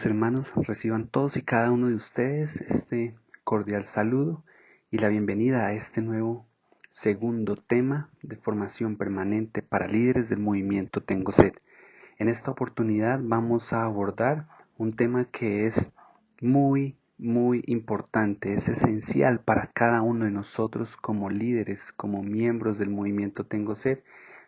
Queridos hermanos, reciban todos y cada uno de ustedes este cordial saludo y la bienvenida a este nuevo segundo tema de formación permanente para líderes del movimiento Tengo Sed. En esta oportunidad vamos a abordar un tema que es muy importante, es esencial para cada uno de nosotros como líderes, como miembros del movimiento Tengo Sed,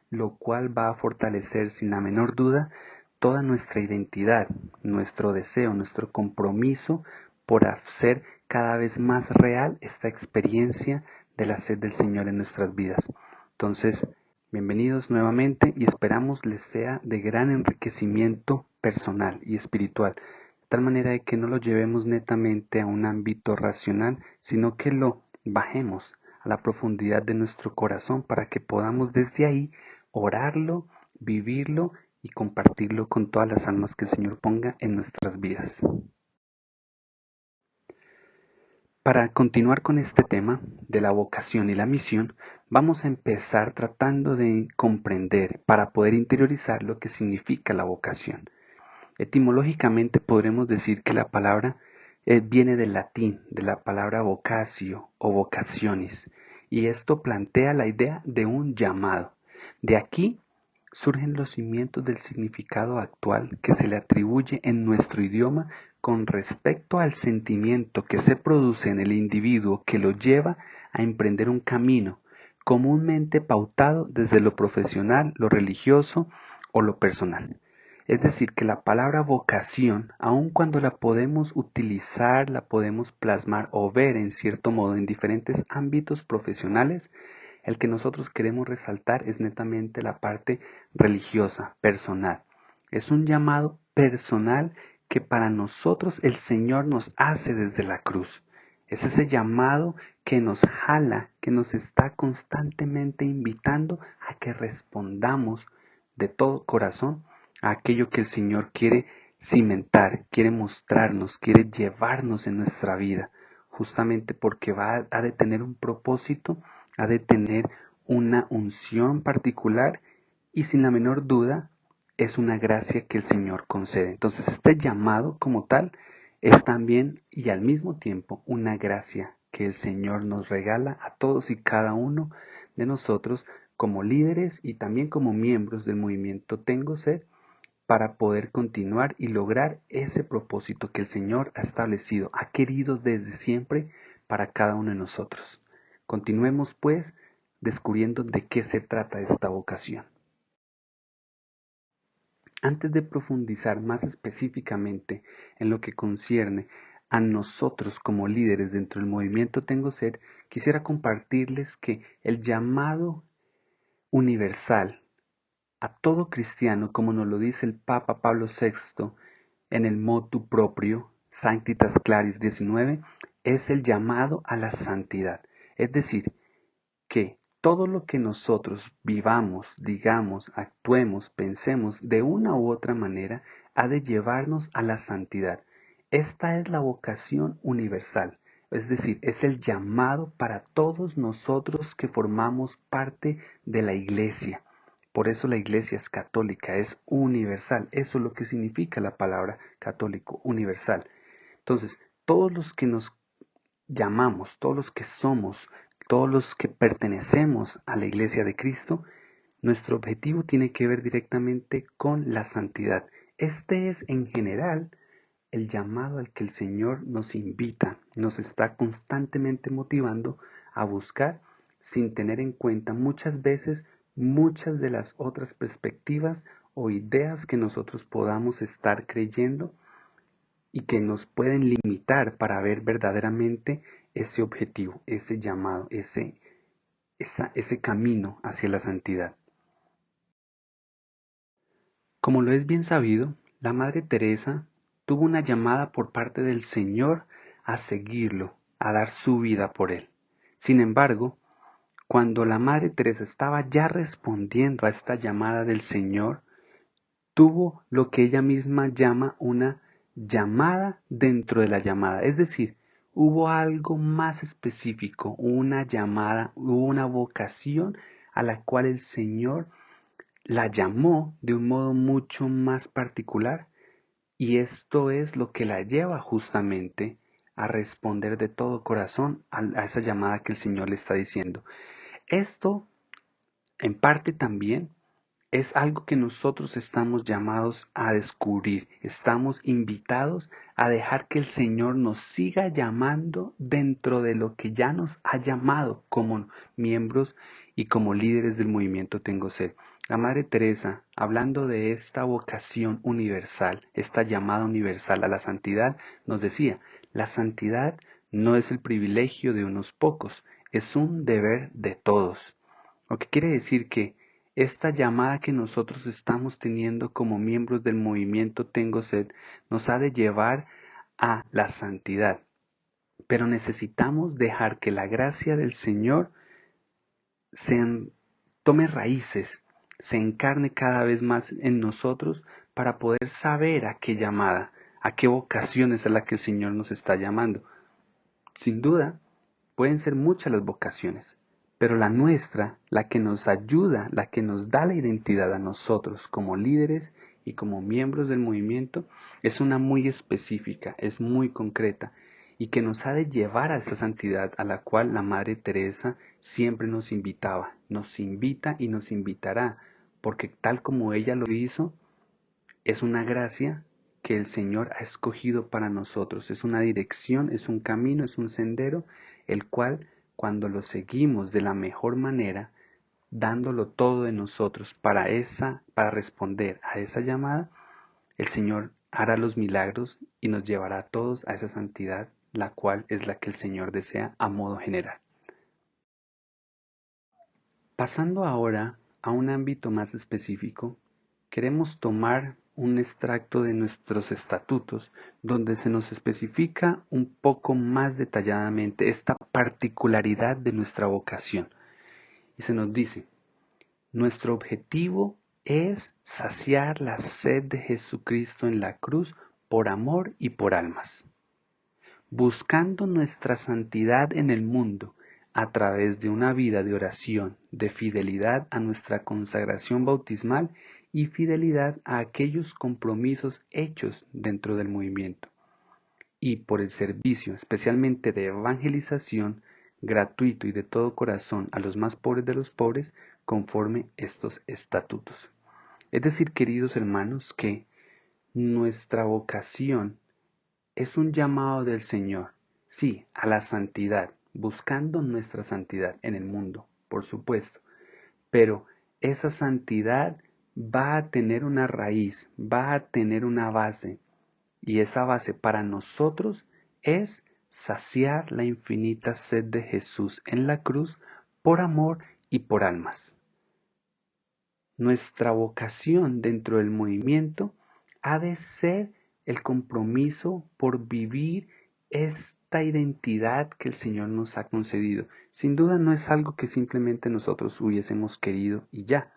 lo cual va a fortalecer sin la menor duda toda nuestra identidad, nuestro deseo, nuestro compromiso por hacer cada vez más real esta experiencia de la sed del Señor en nuestras vidas. Entonces, bienvenidos nuevamente y esperamos les sea de gran enriquecimiento personal y espiritual, de tal manera de que no lo llevemos netamente a un ámbito racional, sino que lo bajemos a la profundidad de nuestro corazón para que podamos desde ahí orarlo, vivirlo y compartirlo con todas las almas que el Señor ponga en nuestras vidas. Para continuar con este tema de la vocación y la misión, vamos a empezar tratando de comprender para poder interiorizar lo que significa la vocación. Etimológicamente podremos decir que la palabra viene del latín, de la palabra vocatio o vocationis, y esto plantea la idea de un llamado. De aquí surgen los cimientos del significado actual que se le atribuye en nuestro idioma con respecto al sentimiento que se produce en el individuo que lo lleva a emprender un camino comúnmente pautado desde lo profesional, lo religioso o lo personal. Es decir, que la palabra vocación, aun cuando la podemos utilizar, la podemos plasmar o ver en cierto modo en diferentes ámbitos profesionales, el que nosotros queremos resaltar es netamente la parte religiosa, personal. Es un llamado personal que para nosotros el Señor nos hace desde la cruz. Es ese llamado que nos jala, que nos está constantemente invitando a que respondamos de todo corazón a aquello que el Señor quiere cimentar, quiere mostrarnos, quiere llevarnos en nuestra vida, justamente porque ha de tener un propósito, ha de tener una unción particular y sin la menor duda es una gracia que el Señor concede. Entonces este llamado como tal es también y al mismo tiempo una gracia que el Señor nos regala a todos y cada uno de nosotros como líderes y también como miembros del movimiento Tengo Sed para poder continuar y lograr ese propósito que el Señor ha establecido, ha querido desde siempre para cada uno de nosotros. Continuemos pues descubriendo de qué se trata esta vocación. Antes de profundizar más específicamente en lo que concierne a nosotros como líderes dentro del movimiento Tengo Sed, quisiera compartirles que el llamado universal a todo cristiano, como nos lo dice el Papa Pablo VI en el motu proprio Sanctitas Claris 19, es el llamado a la santidad. Es decir, que todo lo que nosotros vivamos, digamos, actuemos, pensemos de una u otra manera, ha de llevarnos a la santidad. Esta es la vocación universal, es decir, es el llamado para todos nosotros que formamos parte de la iglesia. Por eso la iglesia es católica, es universal. Eso es lo que significa la palabra católico, universal. Entonces, todos los que nos llamamos, todos los que somos, todos los que pertenecemos a la iglesia de Cristo, nuestro objetivo tiene que ver directamente con la santidad. Este es en general el llamado al que el Señor nos invita, nos está constantemente motivando a buscar sin tener en cuenta muchas veces muchas de las otras perspectivas o ideas que nosotros podamos estar creyendo y que nos pueden limitar para ver verdaderamente ese objetivo, ese llamado, ese camino hacia la santidad. Como lo es bien sabido, la Madre Teresa tuvo una llamada por parte del Señor a seguirlo, a dar su vida por él. Sin embargo, cuando la Madre Teresa estaba ya respondiendo a esta llamada del Señor, tuvo lo que ella misma llama una llamada dentro de la llamada. Es decir, hubo algo más específico, una llamada, una vocación a la cual el Señor la llamó de un modo mucho más particular Y esto es lo que la lleva justamente a responder de todo corazón a esa llamada que el Señor le está diciendo. Esto, en parte también, es algo que nosotros estamos llamados a descubrir. Estamos invitados a dejar que el Señor nos siga llamando dentro de lo que ya nos ha llamado como miembros y como líderes del movimiento Tengo Sed. La Madre Teresa, hablando de esta vocación universal, esta llamada universal a la santidad, nos decía, la santidad no es el privilegio de unos pocos, es un deber de todos. Lo que quiere decir que esta llamada que nosotros estamos teniendo como miembros del movimiento Tengo Sed nos ha de llevar a la santidad. Pero necesitamos dejar que la gracia del Señor tome raíces, se encarne cada vez más en nosotros para poder saber a qué llamada, a qué vocación es a la que el Señor nos está llamando. Sin duda, pueden ser muchas las vocaciones, pero la nuestra, la que nos ayuda, la que nos da la identidad a nosotros como líderes y como miembros del movimiento, es una muy específica, es muy concreta y que nos ha de llevar a esa santidad a la cual la Madre Teresa siempre nos invitaba, nos invita y nos invitará, porque tal como ella lo hizo, es una gracia que el Señor ha escogido para nosotros. Es una dirección, es un camino, es un sendero, el cual cuando lo seguimos de la mejor manera, dándolo todo de nosotros para responder a esa llamada, el Señor hará los milagros y nos llevará a todos a esa santidad, la cual es la que el Señor desea a modo general. Pasando ahora a un ámbito más específico, queremos tomar un extracto de nuestros estatutos donde se nos especifica un poco más detalladamente esta particularidad de nuestra vocación. Y se nos dice, nuestro objetivo es saciar la sed de Jesucristo en la cruz por amor y por almas, buscando nuestra santidad en el mundo a través de una vida de oración, de fidelidad a nuestra consagración bautismal y fidelidad a aquellos compromisos hechos dentro del movimiento, y por el servicio, especialmente de evangelización, gratuito y de todo corazón a los más pobres de los pobres, conforme estos estatutos. Es decir, queridos hermanos, que nuestra vocación es un llamado del Señor, sí, a la santidad, buscando nuestra santidad en el mundo, por supuesto, pero esa santidad va a tener una raíz, va a tener una base, y esa base para nosotros es saciar la infinita sed de Jesús en la cruz por amor y por almas. Nuestra vocación dentro del movimiento ha de ser el compromiso por vivir esta identidad que el Señor nos ha concedido. Sin duda no es algo que simplemente nosotros hubiésemos querido y ya.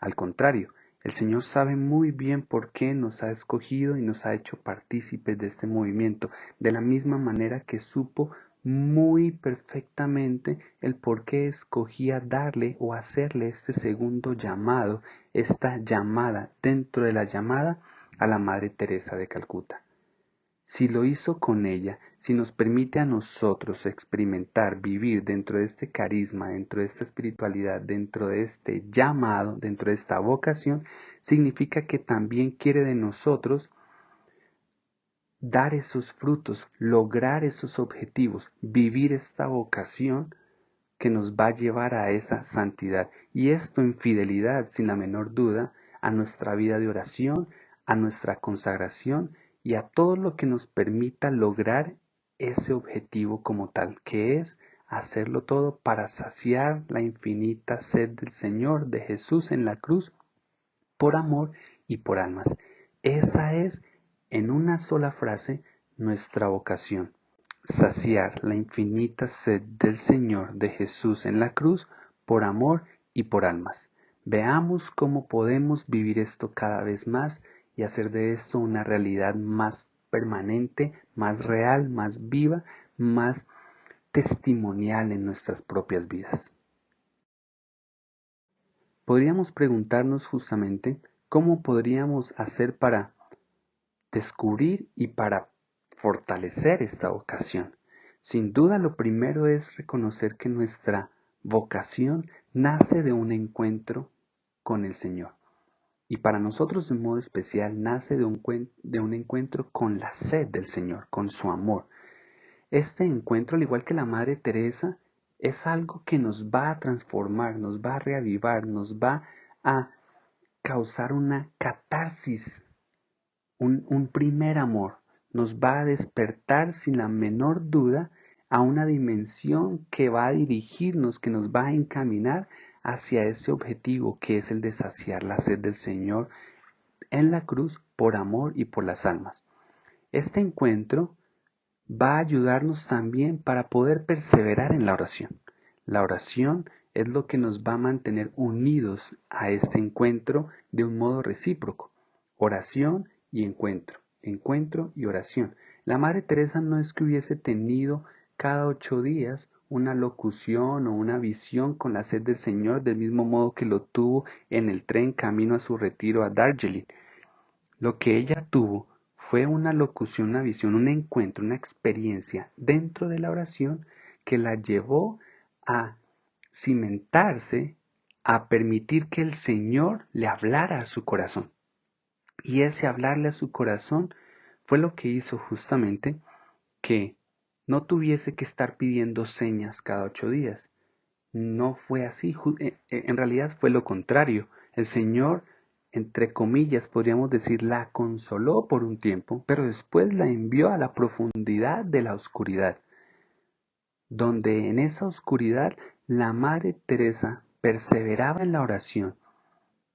Al contrario, el Señor sabe muy bien por qué nos ha escogido y nos ha hecho partícipes de este movimiento, de la misma manera que supo muy perfectamente el por qué escogía darle o hacerle este segundo llamado, esta llamada dentro de la llamada a la Madre Teresa de Calcuta. Si lo hizo con ella, si nos permite a nosotros experimentar, vivir dentro de este carisma, dentro de esta espiritualidad, dentro de este llamado, dentro de esta vocación, significa que también quiere de nosotros dar esos frutos, lograr esos objetivos, vivir esta vocación que nos va a llevar a esa santidad. Y esto en fidelidad, sin la menor duda, a nuestra vida de oración, a nuestra consagración y a todo lo que nos permita lograr ese objetivo como tal, que es hacerlo todo para saciar la infinita sed del Señor, de Jesús en la cruz, por amor y por almas. Esa es, en una sola frase, nuestra vocación. Saciar la infinita sed del Señor de Jesús en la cruz por amor y por almas. Veamos cómo podemos vivir esto cada vez más y hacer de esto una realidad más permanente, más real, más viva, más testimonial en nuestras propias vidas. Podríamos preguntarnos justamente cómo podríamos hacer para descubrir y para fortalecer esta vocación. Sin duda, lo primero es reconocer que nuestra vocación nace de un encuentro con el Señor. Y para nosotros de modo especial nace de un encuentro con la sed del Señor, con su amor. Este encuentro, al igual que la Madre Teresa, es algo que nos va a transformar, nos va a reavivar, nos va a causar una catarsis, un primer amor. Nos va a despertar sin la menor duda a una dimensión que va a dirigirnos, que nos va a encaminar hacia ese objetivo que es el de saciar la sed del Señor en la cruz por amor y por las almas. Este encuentro va a ayudarnos también para poder perseverar en la oración. La oración es lo que nos va a mantener unidos a este encuentro de un modo recíproco. Oración y encuentro, encuentro y oración. La Madre Teresa no es que hubiese tenido cada 8 días una locución o una visión con la sed del Señor del mismo modo que lo tuvo en el tren camino a su retiro a Darjeeling. Lo que ella tuvo fue una locución, una visión, un encuentro, una experiencia dentro de la oración que la llevó a cimentarse, a permitir que el Señor le hablara a su corazón. Y ese hablarle a su corazón fue lo que hizo justamente que no tuviese que estar pidiendo señas cada 8 días. No fue así, en realidad fue lo contrario. El Señor, entre comillas, podríamos decir, la consoló por un tiempo, pero después la envió a la profundidad de la oscuridad, donde en esa oscuridad la Madre Teresa perseveraba en la oración,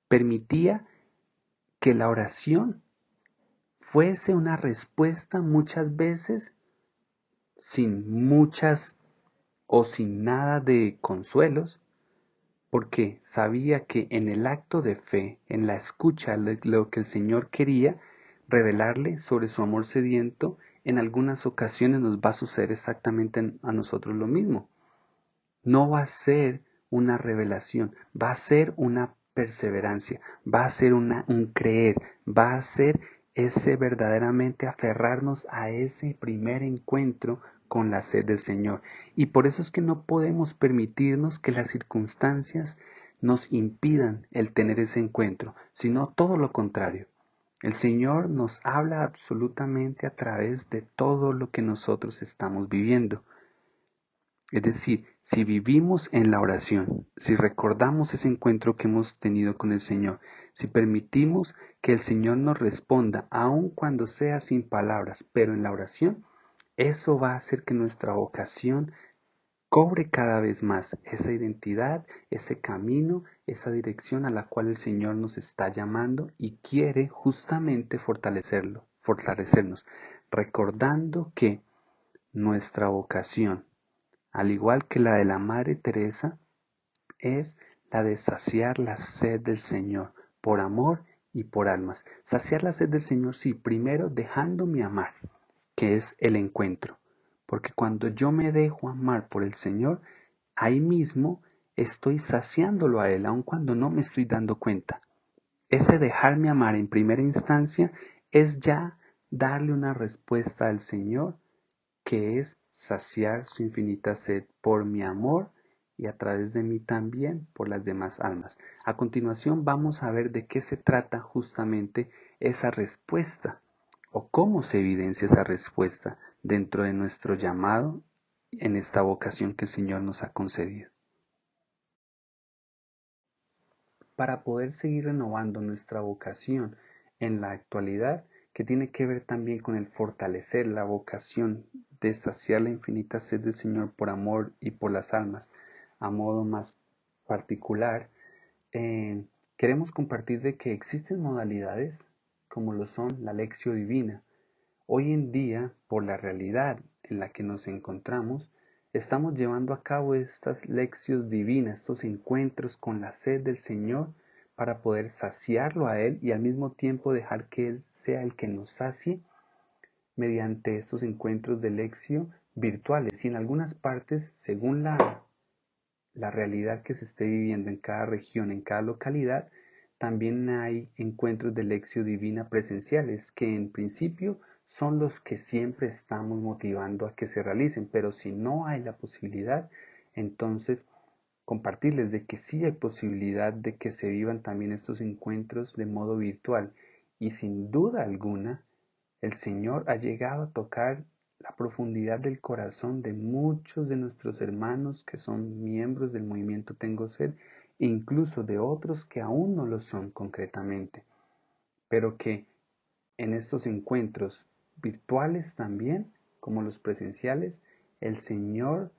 permitía que la oración fuese una respuesta muchas veces sin muchas o sin nada de consuelos, porque sabía que en el acto de fe, en la escucha, lo que el Señor quería revelarle sobre su amor sediento, en algunas ocasiones nos va a suceder exactamente a nosotros lo mismo. No va a ser una revelación, va a ser una perseverancia, va a ser un creer, va a ser ese verdaderamente aferrarnos a ese primer encuentro con la sed del Señor. Y por eso es que no podemos permitirnos que las circunstancias nos impidan el tener ese encuentro, sino todo lo contrario. El Señor nos habla absolutamente a través de todo lo que nosotros estamos viviendo. Es decir, si vivimos en la oración, si recordamos ese encuentro que hemos tenido con el Señor, si permitimos que el Señor nos responda, aun cuando sea sin palabras, pero en la oración, eso va a hacer que nuestra vocación cobre cada vez más esa identidad, ese camino, esa dirección a la cual el Señor nos está llamando y quiere justamente fortalecernos, recordando que nuestra vocación, al igual que la de la Madre Teresa, es la de saciar la sed del Señor por amor y por almas. Saciar la sed del Señor, sí, primero dejándome amar, que es el encuentro. Porque cuando yo me dejo amar por el Señor, ahí mismo estoy saciándolo a Él, aun cuando no me estoy dando cuenta. Ese dejarme amar en primera instancia es ya darle una respuesta al Señor, que es saciar su infinita sed por mi amor y a través de mí también por las demás almas. A continuación vamos a ver de qué se trata justamente esa respuesta o cómo se evidencia esa respuesta dentro de nuestro llamado en esta vocación que el Señor nos ha concedido. Para poder seguir renovando nuestra vocación en la actualidad, que tiene que ver también con el fortalecer la vocación de saciar la infinita sed del Señor por amor y por las almas, a modo más particular, eh, queremos compartir de que existen modalidades como lo son la Lectio Divina. Hoy en día, por la realidad en la que nos encontramos, estamos llevando a cabo estas lecciones divinas, estos encuentros con la sed del Señor para poder saciarlo a Él y al mismo tiempo dejar que Él sea el que nos sacie mediante estos encuentros de lección virtuales. Y en algunas partes, según la realidad que se esté viviendo en cada región, en cada localidad, también hay encuentros de Lección Divina presenciales, que en principio son los que siempre estamos motivando a que se realicen, pero si no hay la posibilidad, entonces compartirles de que sí hay posibilidad de que se vivan también estos encuentros de modo virtual. Y sin duda alguna, el Señor ha llegado a tocar la profundidad del corazón de muchos de nuestros hermanos que son miembros del movimiento Tengo Sed, e incluso de otros que aún no lo son concretamente, pero que en estos encuentros virtuales también, como los presenciales, el Señor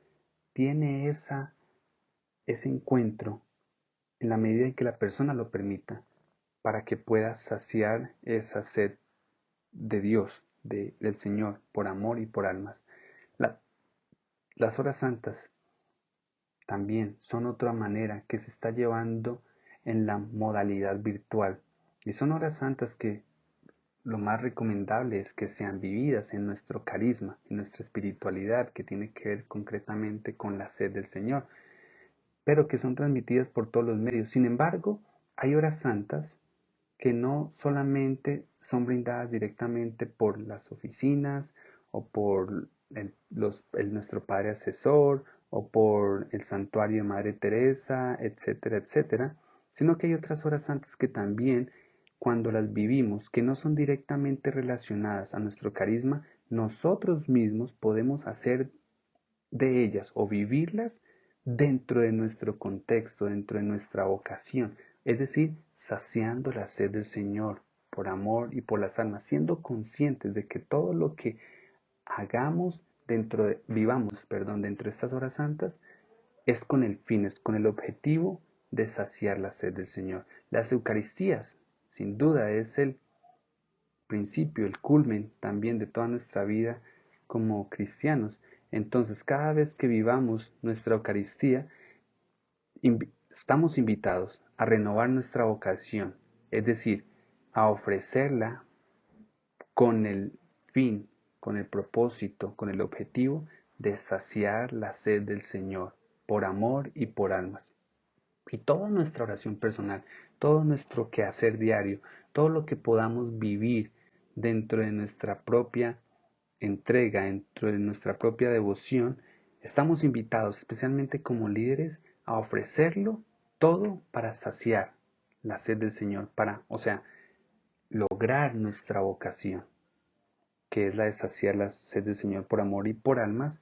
tiene ese encuentro en la medida en que la persona lo permita, para que pueda saciar esa sed de Dios, del Señor, por amor y por almas. Las, las horas santas también son otra manera que se está llevando en la modalidad virtual. Y son horas santas que lo más recomendable es que sean vividas en nuestro carisma, en nuestra espiritualidad, que tiene que ver concretamente con la sed del Señor, pero que son transmitidas por todos los medios. Sin embargo, hay horas santas que no solamente son brindadas directamente por las oficinas o por nuestro Padre Asesor o por el Santuario de Madre Teresa, etcétera, etcétera, sino que hay otras horas santas que también, cuando las vivimos, que no son directamente relacionadas a nuestro carisma, nosotros mismos podemos hacer de ellas o vivirlas dentro de nuestro contexto, dentro de nuestra vocación, es decir, saciando la sed del Señor por amor y por las almas, siendo conscientes de que todo lo que hagamos dentro de estas horas santas es con el fin, es con el objetivo de saciar la sed del Señor. Las Eucaristías, sin duda, es el principio, el culmen también de toda nuestra vida como cristianos. Entonces, cada vez que vivamos nuestra Eucaristía, estamos invitados a renovar nuestra vocación, es decir, a ofrecerla con el fin, con el propósito, con el objetivo de saciar la sed del Señor, por amor y por almas. Y toda nuestra oración personal, todo nuestro quehacer diario, todo lo que podamos vivir dentro de nuestra propia entrega, dentro de nuestra propia devoción, estamos invitados, especialmente como líderes, a ofrecerlo todo para saciar la sed del Señor, o sea, lograr nuestra vocación, que es la de saciar la sed del Señor por amor y por almas.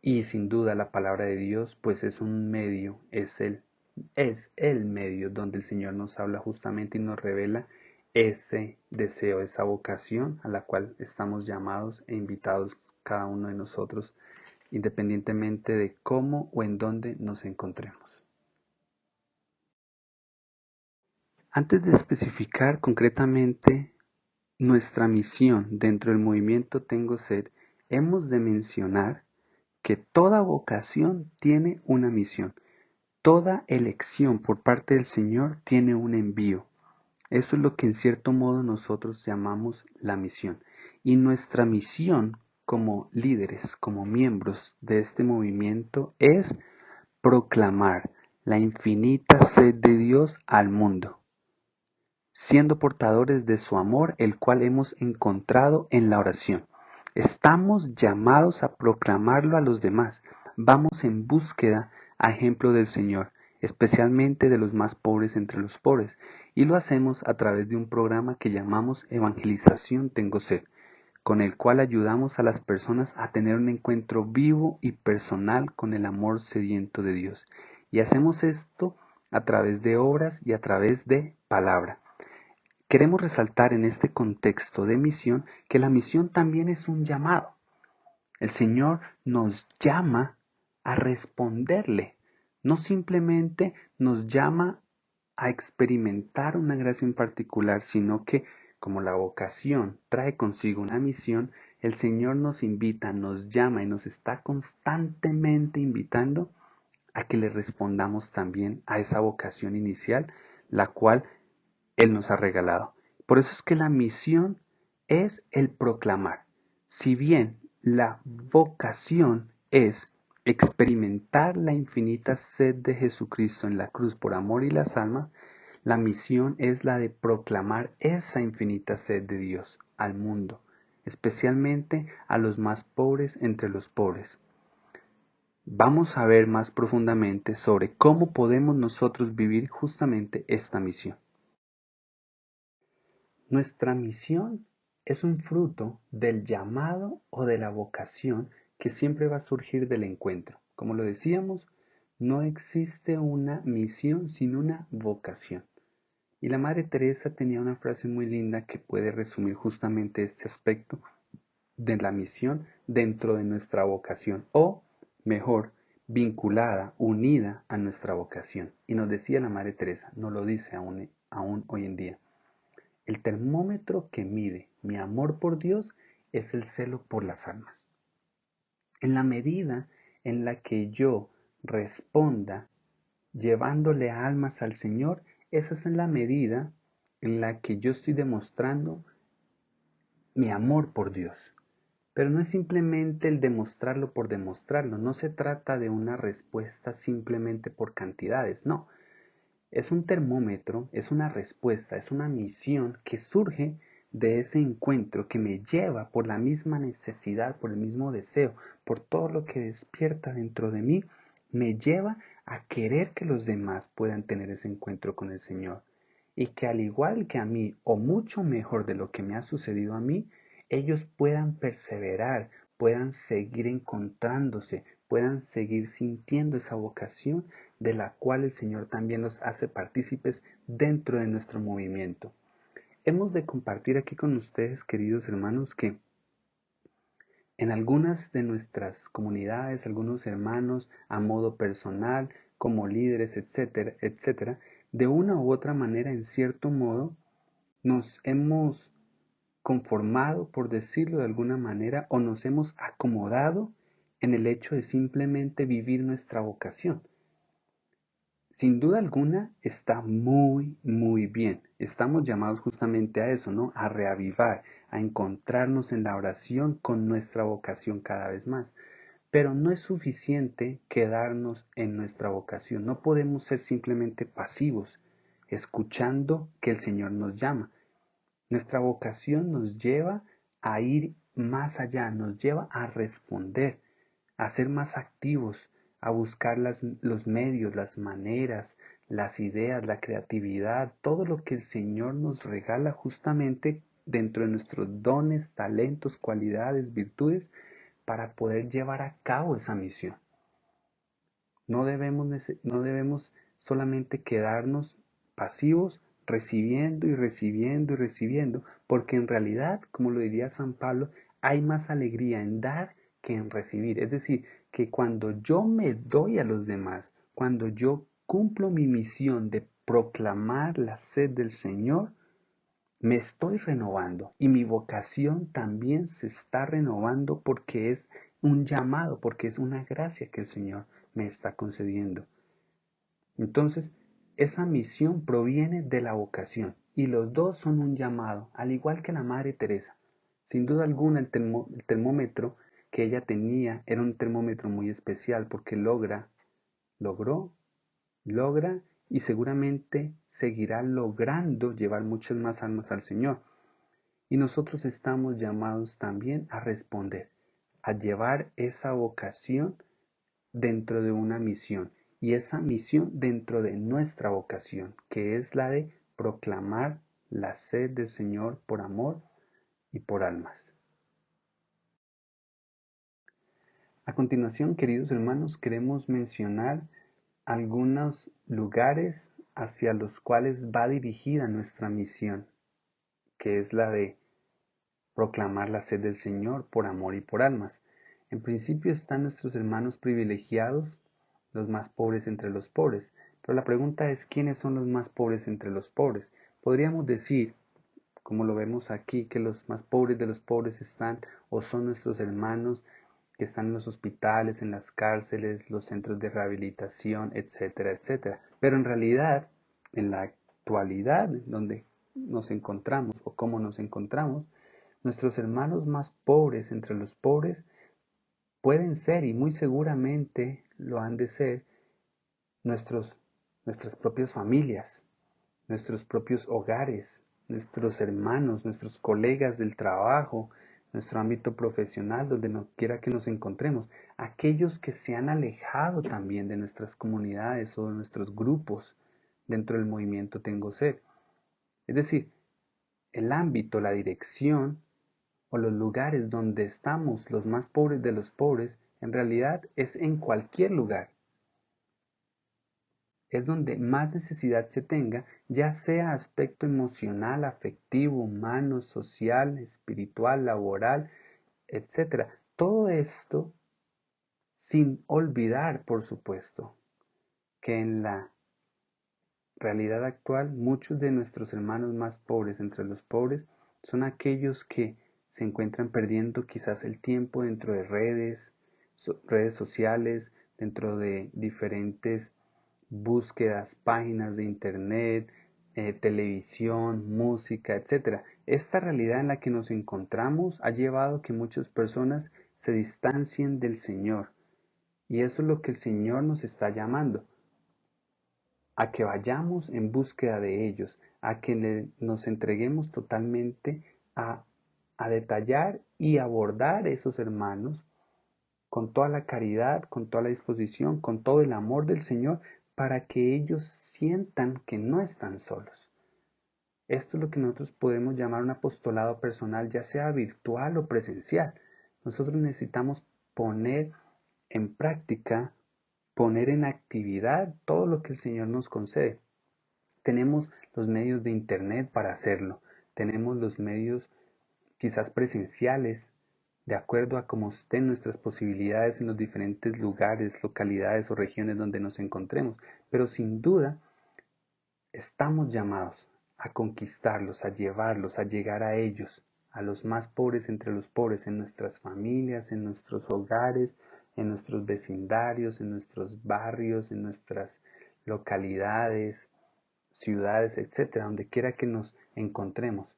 Y sin duda la palabra de Dios pues es un medio, es el medio donde el Señor nos habla justamente y nos revela ese deseo, esa vocación a la cual estamos llamados e invitados cada uno de nosotros, independientemente de cómo o en dónde nos encontremos. Antes de especificar concretamente nuestra misión dentro del movimiento Tengo Sed, hemos de mencionar que toda vocación tiene una misión. Toda elección por parte del Señor tiene un envío. Eso es lo que en cierto modo nosotros llamamos la misión. Y nuestra misión como líderes, como miembros de este movimiento es proclamar la infinita sed de Dios al mundo, siendo portadores de su amor, el cual hemos encontrado en la oración. Estamos llamados a proclamarlo a los demás. Vamos en búsqueda a ejemplo del Señor, especialmente de los más pobres entre los pobres, y lo hacemos a través de un programa que llamamos Evangelización Tengo Sed, con el cual ayudamos a las personas a tener un encuentro vivo y personal con el amor sediento de Dios. Y hacemos esto a través de obras y a través de palabra. Queremos resaltar en este contexto de misión que la misión también es un llamado. El Señor nos llama a responderle, no simplemente nos llama a experimentar una gracia en particular, sino que como la vocación trae consigo una misión, el Señor nos invita, nos llama y nos está constantemente invitando a que le respondamos también a esa vocación inicial, la cual Él nos ha regalado. Por eso es que la misión es el proclamar. Si bien la vocación es experimentar la infinita sed de Jesucristo en la cruz por amor y las almas, La misión es la de proclamar esa infinita sed de Dios al mundo, especialmente a los más pobres entre los pobres. Vamos a ver más profundamente sobre cómo podemos nosotros vivir justamente esta misión. Nuestra misión es un fruto del llamado o de la vocación que siempre va a surgir del encuentro. Como lo decíamos, no existe una misión sin una vocación. Y la Madre Teresa tenía una frase muy linda que puede resumir justamente este aspecto de la misión dentro de nuestra vocación, o mejor, vinculada, unida a nuestra vocación. Y nos decía la Madre Teresa, nos lo dice aún hoy en día: el termómetro que mide mi amor por Dios es el celo por las almas. En la medida en la que yo responda llevándole almas al Señor, esa es la medida en la que yo estoy demostrando mi amor por Dios. Pero no es simplemente el demostrarlo por demostrarlo, no se trata de una respuesta simplemente por cantidades, no. Es un termómetro, es una respuesta, es una misión que surge de ese encuentro que me lleva por la misma necesidad, por el mismo deseo, por todo lo que despierta dentro de mí, me lleva a querer que los demás puedan tener ese encuentro con el Señor. Y que al igual que a mí, o mucho mejor de lo que me ha sucedido a mí, ellos puedan perseverar, puedan seguir encontrándose, puedan seguir sintiendo esa vocación de la cual el Señor también los hace partícipes dentro de nuestro movimiento. Hemos de compartir aquí con ustedes, queridos hermanos, que en algunas de nuestras comunidades, algunos hermanos a modo personal, como líderes, etcétera, etcétera, de una u otra manera, en cierto modo, nos hemos conformado, por decirlo de alguna manera, o nos hemos acomodado en el hecho de simplemente vivir nuestra vocación. Sin duda alguna está muy bien. Estamos llamados justamente a eso, ¿no? A reavivar, a encontrarnos en la oración con nuestra vocación cada vez más. Pero no es suficiente quedarnos en nuestra vocación. No podemos ser simplemente pasivos, escuchando que el Señor nos llama. Nuestra vocación nos lleva a ir más allá, nos lleva a responder, a ser más activos, a buscar los medios, las maneras, las ideas, la creatividad, todo lo que el Señor nos regala justamente dentro de nuestros dones, talentos, cualidades, virtudes, para poder llevar a cabo esa misión. No debemos solamente quedarnos pasivos, recibiendo y recibiendo y recibiendo, porque en realidad, como lo diría San Pablo, hay más alegría en dar que en recibir. Es decir, que cuando yo me doy a los demás, cuando yo cumplo mi misión de proclamar la sed del Señor, me estoy renovando y mi vocación también se está renovando porque es un llamado, porque es una gracia que el Señor me está concediendo. Entonces, esa misión proviene de la vocación y los dos son un llamado, al igual que la Madre Teresa. Sin duda alguna, el termómetro que ella tenía era un termómetro muy especial porque logró logra y seguramente seguirá logrando llevar muchas más almas al Señor. Y nosotros estamos llamados también a responder, a llevar esa vocación dentro de una misión y esa misión dentro de nuestra vocación, que es la de proclamar la sed del Señor por amor y por almas. A continuación, queridos hermanos, queremos mencionar algunos lugares hacia los cuales va dirigida nuestra misión, que es la de proclamar la sed del Señor por amor y por almas. En principio están nuestros hermanos privilegiados, los más pobres entre los pobres. Pero la pregunta es, ¿quiénes son los más pobres entre los pobres? Podríamos decir, como lo vemos aquí, que los más pobres de los pobres están o son nuestros hermanos que están en los hospitales, en las cárceles, los centros de rehabilitación, etcétera, etcétera. Pero en realidad, en la actualidad donde nos encontramos o cómo nos encontramos, nuestros hermanos más pobres entre los pobres pueden ser, y muy seguramente lo han de ser, nuestras propias familias, nuestros propios hogares, nuestros hermanos, nuestros colegas del trabajo, nuestro ámbito profesional, donde no quiera que nos encontremos, aquellos que se han alejado también de nuestras comunidades o de nuestros grupos dentro del movimiento Tengo Sed. Es decir, el ámbito, la dirección o los lugares donde estamos los más pobres de los pobres, en realidad es en cualquier lugar. Es donde más necesidad se tenga, ya sea aspecto emocional, afectivo, humano, social, espiritual, laboral, etcétera. Todo esto sin olvidar, por supuesto, que en la realidad actual muchos de nuestros hermanos más pobres entre los pobres son aquellos que se encuentran perdiendo quizás el tiempo dentro de redes sociales, dentro de diferentes búsquedas, páginas de internet, televisión, música, etcétera. Esta realidad en la que nos encontramos ha llevado a que muchas personas se distancien del Señor. Y eso es lo que el Señor nos está llamando, a que vayamos en búsqueda de ellos, a que nos entreguemos totalmente a, a detallar y abordar esos hermanos con toda la caridad, con toda la disposición, con todo el amor del Señor, para que ellos sientan que no están solos. Esto es lo que nosotros podemos llamar un apostolado personal, ya sea virtual o presencial. Nosotros necesitamos poner en práctica, poner en actividad todo lo que el Señor nos concede. Tenemos los medios de internet para hacerlo. Tenemos los medios quizás presenciales, de acuerdo a cómo estén nuestras posibilidades en los diferentes lugares, localidades o regiones donde nos encontremos. Pero sin duda estamos llamados a conquistarlos, a llevarlos, a llegar a ellos, a los más pobres entre los pobres, en nuestras familias, en nuestros hogares, en nuestros vecindarios, en nuestros barrios, en nuestras localidades, ciudades, etcétera, donde quiera que nos encontremos,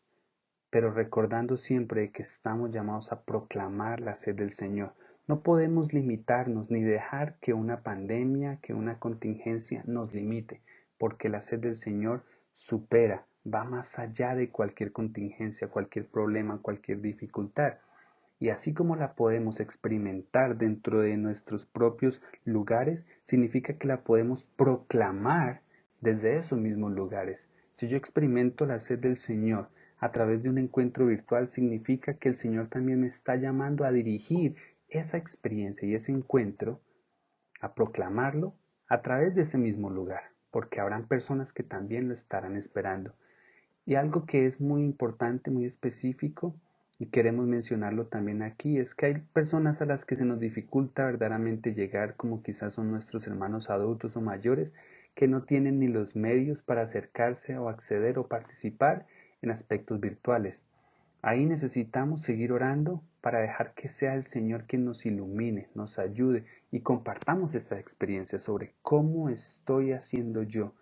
pero recordando siempre que estamos llamados a proclamar la sed del Señor. No podemos limitarnos ni dejar que una pandemia, que una contingencia nos limite, porque la sed del Señor supera, va más allá de cualquier contingencia, cualquier problema, cualquier dificultad. Y así como la podemos experimentar dentro de nuestros propios lugares, significa que la podemos proclamar desde esos mismos lugares. Si yo experimento la sed del Señor a través de un encuentro virtual, significa que el Señor también me está llamando a dirigir esa experiencia y ese encuentro, a proclamarlo a través de ese mismo lugar, porque habrán personas que también lo estarán esperando. Y algo que es muy importante, muy específico, y queremos mencionarlo también aquí, es que hay personas a las que se nos dificulta verdaderamente llegar, como quizás son nuestros hermanos adultos o mayores, que no tienen ni los medios para acercarse o acceder o participar en aspectos virtuales. Ahí necesitamos seguir orando para dejar que sea el Señor quien nos ilumine, nos ayude y compartamos esta experiencia sobre cómo estoy haciendo yo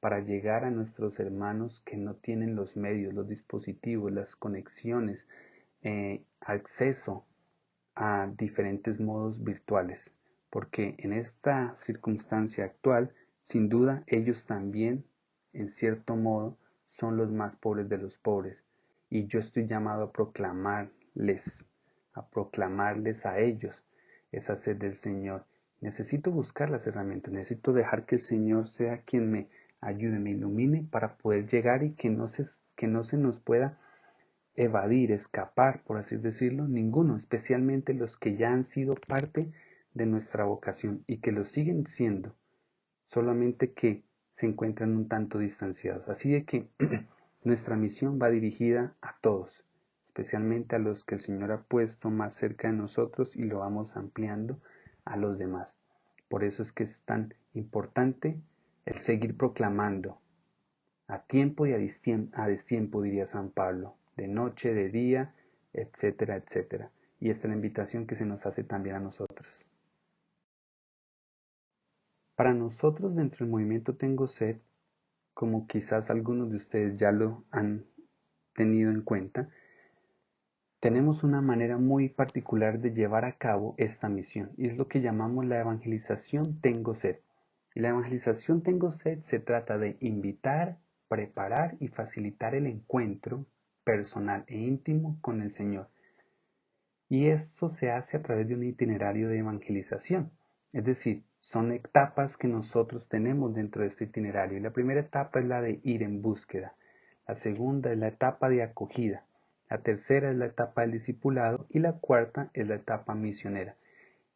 para llegar a nuestros hermanos que no tienen los medios, los dispositivos, las conexiones, acceso a diferentes modos virtuales. Porque en esta circunstancia actual, sin duda, ellos también, en cierto modo, son los más pobres de los pobres. Y yo estoy llamado a proclamarles a ellos esa sed del Señor. Necesito buscar las herramientas, necesito dejar que el Señor sea quien me ayude, me ilumine para poder llegar y que no se nos pueda evadir, escapar, por así decirlo, ninguno, especialmente los que ya han sido parte de nuestra vocación y que lo siguen siendo, solamente que se encuentran un tanto distanciados. Así de que nuestra misión va dirigida a todos, especialmente a los que el Señor ha puesto más cerca de nosotros y lo vamos ampliando a los demás. Por eso es que es tan importante el seguir proclamando a tiempo y a destiempo, diría San Pablo, de noche, de día, etcétera, etcétera. Y esta es la invitación que se nos hace también a nosotros. Para nosotros dentro del movimiento Tengo Sed, como quizás algunos de ustedes ya lo han tenido en cuenta, tenemos una manera muy particular de llevar a cabo esta misión y es lo que llamamos la evangelización Tengo Sed. Y la evangelización Tengo Sed se trata de invitar, preparar y facilitar el encuentro personal e íntimo con el Señor. Y esto se hace a través de un itinerario de evangelización. Es decir, son etapas que nosotros tenemos dentro de este itinerario. Y la primera etapa es la de ir en búsqueda. La segunda es la etapa de acogida. La tercera es la etapa del discipulado y la cuarta es la etapa misionera.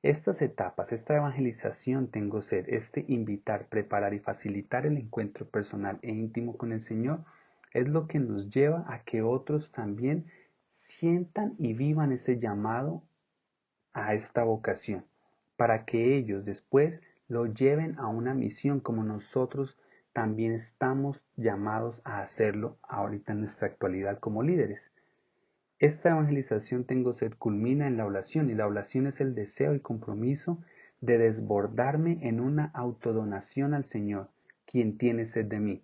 Estas etapas, esta evangelización tengo sed, este invitar, preparar y facilitar el encuentro personal e íntimo con el Señor, es lo que nos lleva a que otros también sientan y vivan ese llamado a esta vocación, para que ellos después lo lleven a una misión como nosotros también estamos llamados a hacerlo ahorita en nuestra actualidad como líderes. Esta evangelización tengo sed culmina en la oración y la oración es el deseo y compromiso de desbordarme en una autodonación al Señor, quien tiene sed de mí.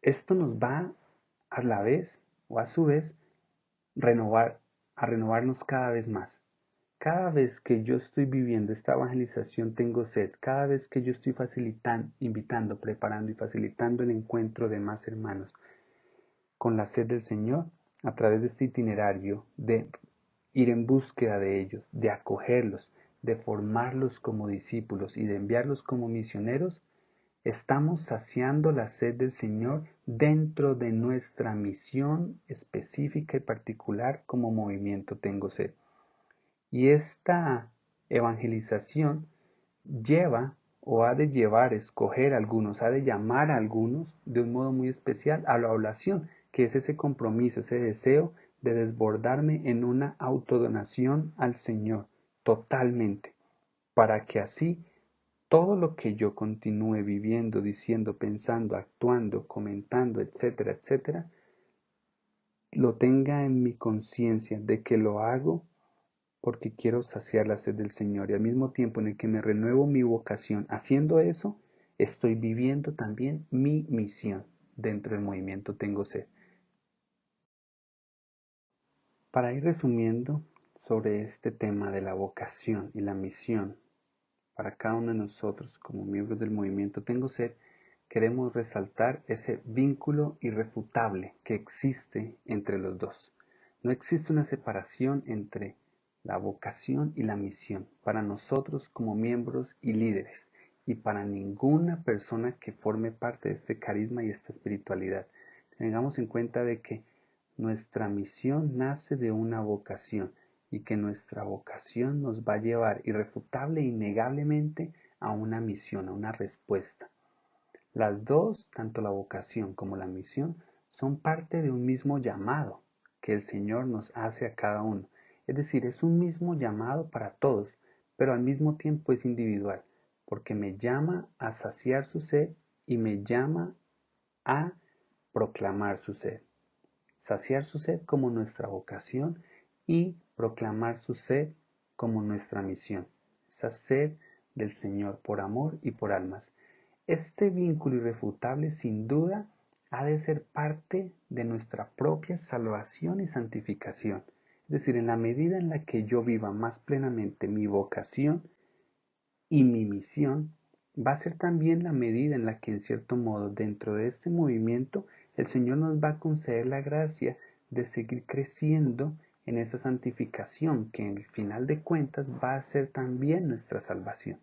Esto nos va a la vez o a su vez renovarnos cada vez más. Cada vez que yo estoy viviendo esta evangelización tengo sed, cada vez que yo estoy facilitando, invitando, preparando y facilitando el encuentro de más hermanos con la sed del Señor, a través de este itinerario de ir en búsqueda de ellos, de acogerlos, de formarlos como discípulos y de enviarlos como misioneros, estamos saciando la sed del Señor dentro de nuestra misión específica y particular como movimiento Tengo Sed. Y esta evangelización lleva o ha de llevar, escoger a algunos, ha de llamar a algunos de un modo muy especial a la oración, que es ese compromiso, ese deseo de desbordarme en una autodonación al Señor totalmente, para que así todo lo que yo continúe viviendo, diciendo, pensando, actuando, comentando, etcétera, etcétera, lo tenga en mi conciencia de que lo hago porque quiero saciar la sed del Señor y al mismo tiempo en el que me renuevo mi vocación haciendo eso, estoy viviendo también mi misión dentro del movimiento Tengo Sed. Para ir resumiendo sobre este tema de la vocación y la misión, para cada uno de nosotros como miembros del movimiento Tengo Sed, queremos resaltar ese vínculo irrefutable que existe entre los dos. No existe una separación entre la vocación y la misión para nosotros como miembros y líderes y para ninguna persona que forme parte de este carisma y esta espiritualidad. Tengamos en cuenta de que nuestra misión nace de una vocación y que nuestra vocación nos va a llevar irrefutable e innegablemente a una misión, a una respuesta. Las dos, tanto la vocación como la misión, son parte de un mismo llamado que el Señor nos hace a cada uno. Es decir, es un mismo llamado para todos, pero al mismo tiempo es individual, porque me llama a saciar su sed y me llama a proclamar su sed. Saciar su sed como nuestra vocación y proclamar su sed como nuestra misión. Esa sed del Señor por amor y por almas. Este vínculo irrefutable sin duda ha de ser parte de nuestra propia salvación y santificación. Es decir, en la medida en la que yo viva más plenamente mi vocación y mi misión, va a ser también la medida en la que en cierto modo dentro de este movimiento el Señor nos va a conceder la gracia de seguir creciendo en esa santificación que en el final de cuentas va a ser también nuestra salvación.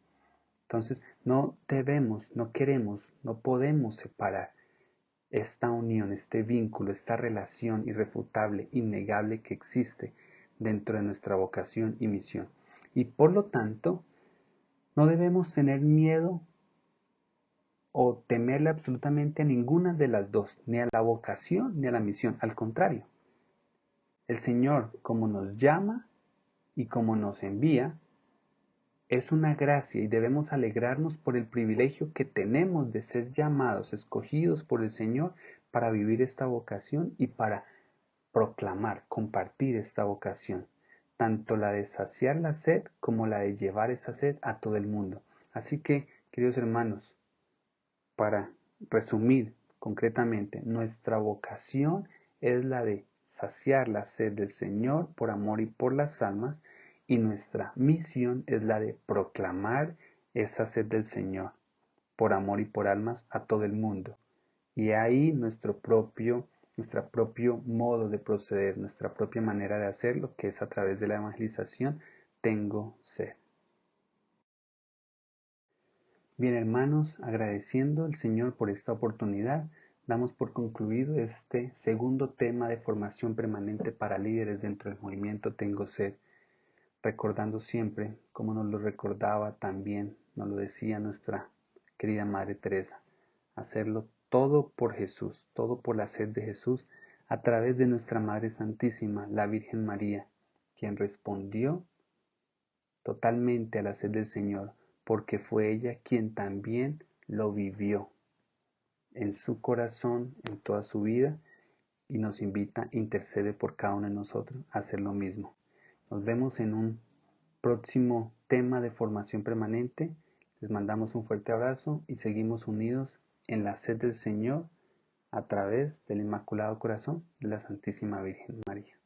Entonces, no debemos, no queremos, no podemos separar esta unión, este vínculo, esta relación irrefutable, innegable que existe dentro de nuestra vocación y misión. Y por lo tanto, no debemos tener miedo o temerle absolutamente a ninguna de las dos, ni a la vocación ni a la misión. Al contrario, el Señor, como nos llama y como nos envía, es una gracia y debemos alegrarnos por el privilegio que tenemos de ser llamados, escogidos por el Señor para vivir esta vocación y para proclamar, compartir esta vocación, tanto la de saciar la sed como la de llevar esa sed a todo el mundo. Así que, queridos hermanos, para resumir concretamente, nuestra vocación es la de saciar la sed del Señor por amor y por las almas, y nuestra misión es la de proclamar esa sed del Señor por amor y por almas a todo el mundo. Y ahí nuestro propio modo de proceder, nuestra propia manera de hacerlo, que es a través de la evangelización, tengo sed. Bien, hermanos, agradeciendo al Señor por esta oportunidad, damos por concluido este segundo tema de formación permanente para líderes dentro del movimiento Tengo Sed, recordando siempre, como nos lo recordaba también, nos lo decía nuestra querida Madre Teresa, hacerlo todo por Jesús, todo por la sed de Jesús, a través de nuestra Madre Santísima, la Virgen María, quien respondió totalmente a la sed del Señor, porque fue ella quien también lo vivió en su corazón, en toda su vida, y nos invita, intercede por cada uno de nosotros a hacer lo mismo. Nos vemos en un próximo tema de formación permanente. Les mandamos un fuerte abrazo y seguimos unidos en la sed del Señor a través del Inmaculado Corazón de la Santísima Virgen María.